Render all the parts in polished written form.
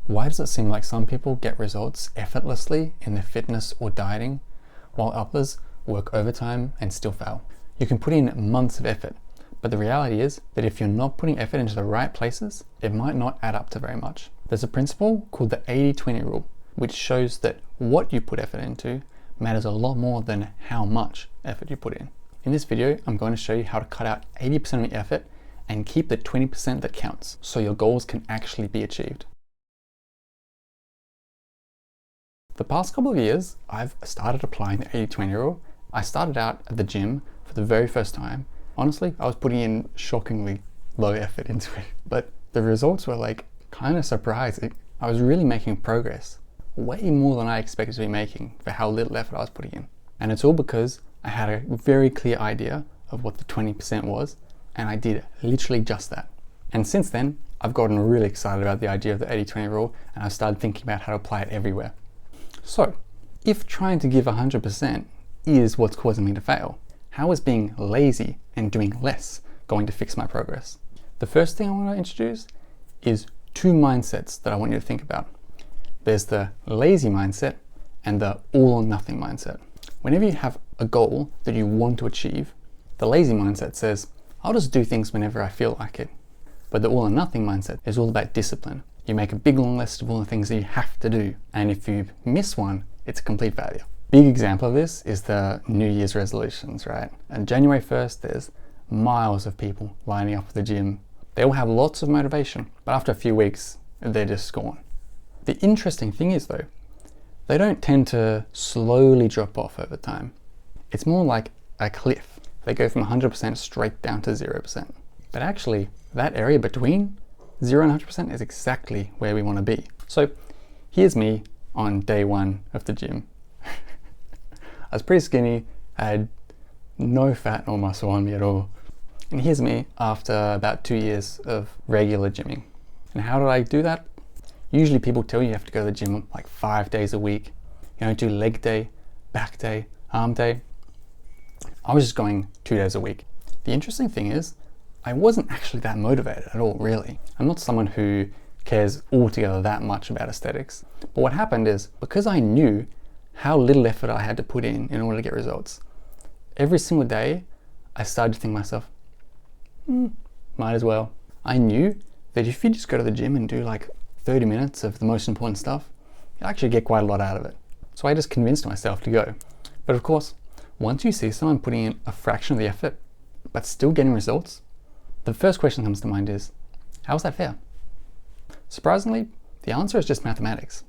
Why does it seem like some people get results effortlessly in their fitness or dieting, while others work overtime and still fail? You can put in months of effort, but the reality is that if you're not putting effort into the right places, it might not add up to very much. There's a principle called the 80-20 rule, which shows that what you put effort into matters a lot more than how much effort you put in. In this video, I'm going to show you how to cut out 80% of your effort and keep the 20% that counts, so your goals can actually be achieved. The past couple of years, I've started applying the 80-20 rule. I started out at the gym for the very first time. Honestly, I was putting in shockingly low effort into it, but the results were like kind of surprising. I was really making progress, way more than I expected to be making for how little effort I was putting in. And it's all because I had a very clear idea of what the 20% was, and I did literally just that. And since then, I've gotten really excited about the idea of the 80-20 rule, and I've started thinking about how to apply it everywhere. So, if trying to give 100% is what's causing me to fail, how is being lazy and doing less going to fix my progress? The first thing I want to introduce is two mindsets that I want you to think about. There's the lazy mindset and the all or nothing mindset. Whenever you have a goal that you want to achieve, the lazy mindset says, I'll just do things whenever I feel like it. But the all or nothing mindset is all about discipline. You make a big long list of all the things that you have to do, and if you miss one, it's a complete failure. Big example of this is the New Year's resolutions, right? And January 1st, there's miles of people lining up at the gym. They all have lots of motivation, but after a few weeks, they're just gone. The interesting thing is though, they don't tend to slowly drop off over time. It's more like a cliff. They go from 100% straight down to 0%. But actually, that area between 0 and 100% is exactly where we want to be. So here's me on day one of the gym. I was pretty skinny, I had no fat or muscle on me at all. And here's me after about 2 years of regular gymming. And how did I do that? Usually people tell you have to go to the gym like 5 days a week. You know, do leg day, back day, arm day. I was just going 2 days a week. The interesting thing is, I wasn't actually that motivated at all, really. I'm not someone who cares altogether that much about aesthetics. But what happened is, because I knew how little effort I had to put in order to get results, every single day I started to think to myself, might as well. I knew that if you just go to the gym and do like 30 minutes of the most important stuff, you'll actually get quite a lot out of it. So I just convinced myself to go. But of course, once you see someone putting in a fraction of the effort, but still getting results, the first question that comes to mind is, how is that fair? Surprisingly, the answer is just mathematics.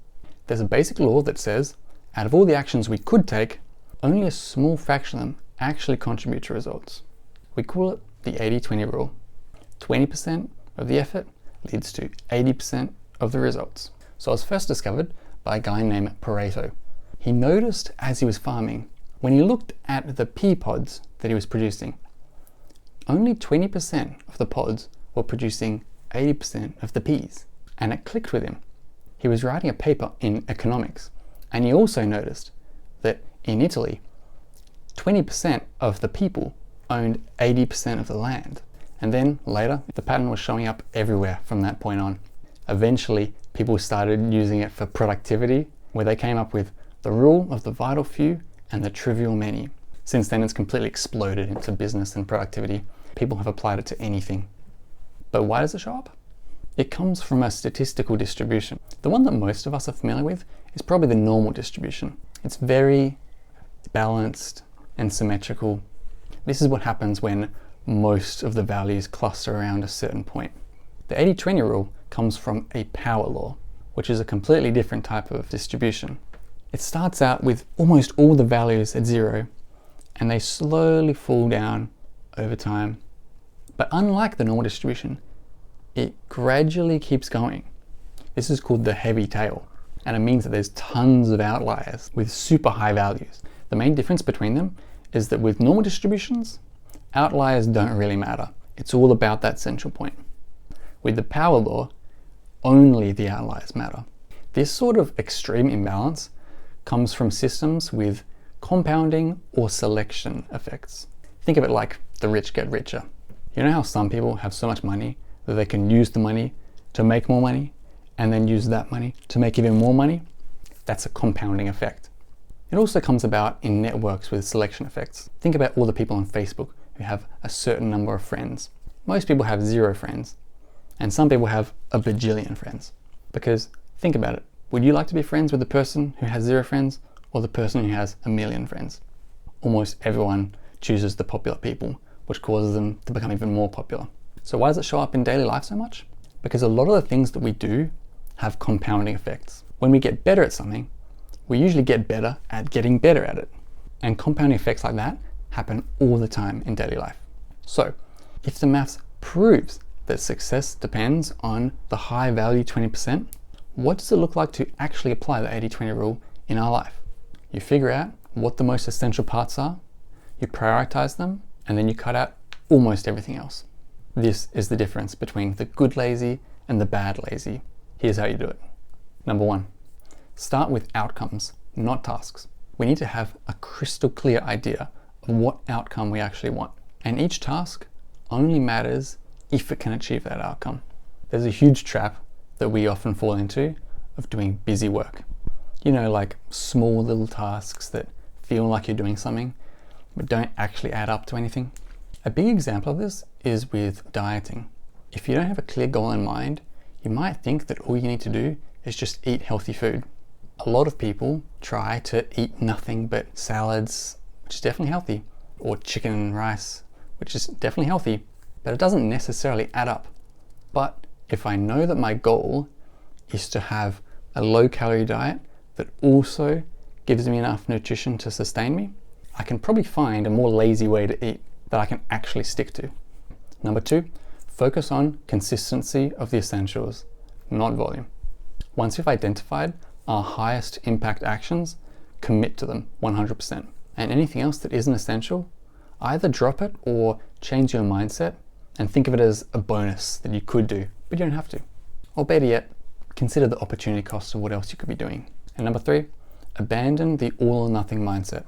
There's a basic law that says, out of all the actions we could take, only a small fraction of them actually contribute to results. We call it the 80-20 rule. 20% of the effort leads to 80% of the results. So it was first discovered by a guy named Pareto. He noticed as he was farming, when he looked at the pea pods that he was producing, only 20% of the pods were producing 80% of the peas. And it clicked with him. He was writing a paper in economics, and he also noticed that in Italy, 20% of the people owned 80% of the land. And then later, the pattern was showing up everywhere from that point on. Eventually, people started using it for productivity, where they came up with the rule of the vital few and the trivial many. Since then, it's completely exploded into business and productivity. People have applied it to anything. But why does it show up? It comes from a statistical distribution. The one that most of us are familiar with is probably the normal distribution. It's very balanced and symmetrical. This is what happens when most of the values cluster around a certain point. The 80-20 rule comes from a power law, which is a completely different type of distribution. It starts out with almost all the values at 0, and they slowly fall down over time. But unlike the normal distribution, it gradually keeps going. This is called the heavy tail, and it means that there's tons of outliers with super high values. The main difference between them is that with normal distributions, outliers don't really matter. It's all about that central point. With the power law, only the outliers matter. This sort of extreme imbalance comes from systems with compounding or selection effects. Think of it like the rich get richer. You know how some people have so much money that they can use the money to make more money, and then use that money to make even more money, that's a compounding effect. It also comes about in networks with selection effects. Think about all the people on Facebook who have a certain number of friends. Most people have 0 friends, and some people have a bajillion friends. Because think about it, would you like to be friends with the person who has 0 friends or the person who has 1,000,000 friends? Almost everyone chooses the popular people, which causes them to become even more popular. So why does it show up in daily life so much? Because a lot of the things that we do have compounding effects. When we get better at something, we usually get better at getting better at it. And compounding effects like that happen all the time in daily life. So if the maths proves that success depends on the high value 20%, what does it look like to actually apply the 80-20 rule in our life? You figure out what the most essential parts are, you prioritize them, and then you cut out almost everything else. This is the difference between the good lazy and the bad lazy. Here's how you do it. Number 1, start with outcomes, not tasks. We need to have a crystal clear idea of what outcome we actually want. And each task only matters if it can achieve that outcome. There's a huge trap that we often fall into of doing busy work. You know, like small little tasks that feel like you're doing something, but don't actually add up to anything. A big example of this is with dieting. If you don't have a clear goal in mind, you might think that all you need to do is just eat healthy food. A lot of people try to eat nothing but salads, which is definitely healthy, or chicken and rice, which is definitely healthy, but it doesn't necessarily add up. But if I know that my goal is to have a low-calorie diet that also gives me enough nutrition to sustain me, I can probably find a more lazy way to eat that I can actually stick to. Number 2, focus on consistency of the essentials, not volume. Once you've identified our highest impact actions, commit to them 100%. And anything else that isn't essential, either drop it or change your mindset and think of it as a bonus that you could do, but you don't have to. Or better yet, consider the opportunity cost of what else you could be doing. And number 3, abandon the all or nothing mindset.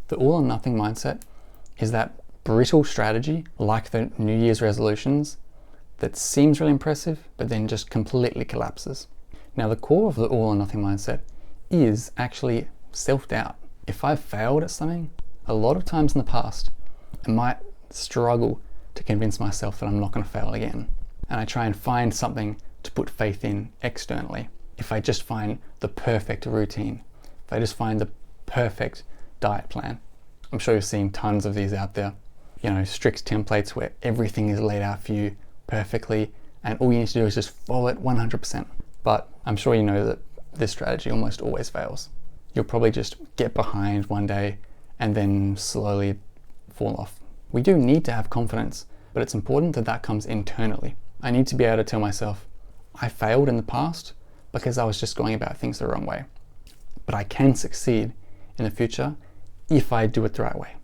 The all or nothing mindset is that brittle strategy, like the New Year's resolutions, that seems really impressive, but then just completely collapses. Now, the core of the all or nothing mindset is actually self-doubt. If I've failed at something, a lot of times in the past, I might struggle to convince myself that I'm not going to fail again. And I try and find something to put faith in externally. If I just find the perfect routine, if I just find the perfect diet plan. I'm sure you've seen tons of these out there. You know, strict templates where everything is laid out for you perfectly and all you need to do is just follow it 100%. But I'm sure you know that this strategy almost always fails. You'll probably just get behind one day and then slowly fall off. We do need to have confidence, but it's important that that comes internally. I need to be able to tell myself, I failed in the past because I was just going about things the wrong way. But I can succeed in the future if I do it the right way.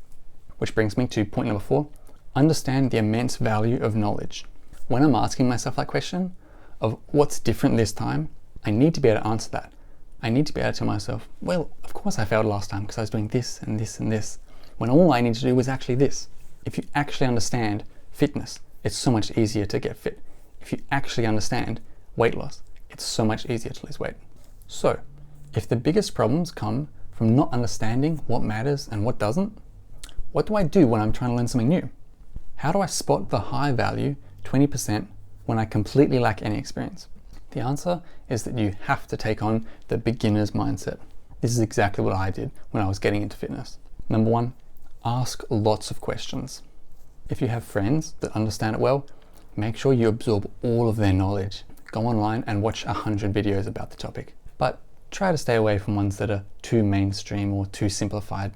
Which brings me to point number 4, understand the immense value of knowledge. When I'm asking myself that question of what's different this time, I need to be able to answer that. I need to be able to tell myself, well, of course I failed last time because I was doing this and this and this, when all I need to do was actually this. If you actually understand fitness, it's so much easier to get fit. If you actually understand weight loss, it's so much easier to lose weight. So, if the biggest problems come from not understanding what matters and what doesn't, what do I do when I'm trying to learn something new? How do I spot the high value 20% when I completely lack any experience? The answer is that you have to take on the beginner's mindset. This is exactly what I did when I was getting into fitness. Number 1, ask lots of questions. If you have friends that understand it well, make sure you absorb all of their knowledge. Go online and watch 100 videos about the topic. But try to stay away from ones that are too mainstream or too simplified.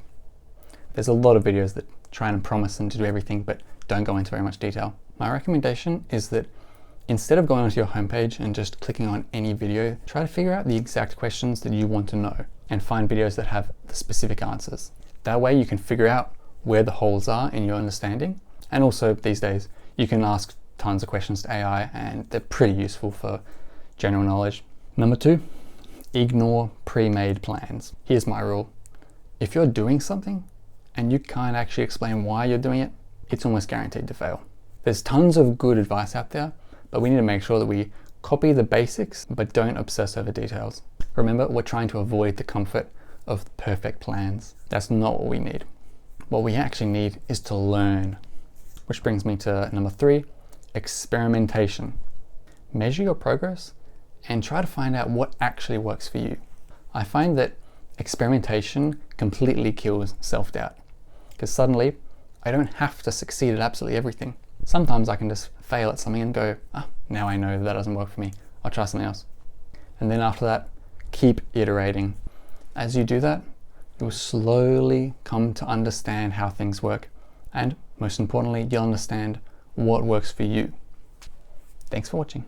There's a lot of videos that try and promise them to do everything but don't go into very much detail. My recommendation is that instead of going onto your homepage and just clicking on any video, try to figure out the exact questions that you want to know and find videos that have the specific answers. That way you can figure out where the holes are in your understanding. And also these days, you can ask tons of questions to AI and they're pretty useful for general knowledge. Number 2, ignore pre-made plans. Here's my rule. If you're doing something and you can't actually explain why you're doing it, it's almost guaranteed to fail. There's tons of good advice out there, but we need to make sure that we Copy the basics, but don't obsess over details. Remember, we're trying to avoid the comfort of perfect plans. That's not what we need. What we actually need is to learn. Which brings me to number 3, experimentation. Measure your progress and try to find out what actually works for you. I find that experimentation completely kills self-doubt, because suddenly I don't have to succeed at absolutely everything. Sometimes I can just fail at something and go, now I know that doesn't work for me. I'll try something else. And then after that, keep iterating. As you do that, you'll slowly come to understand how things work. And most importantly, you'll understand what works for you. Thanks for watching.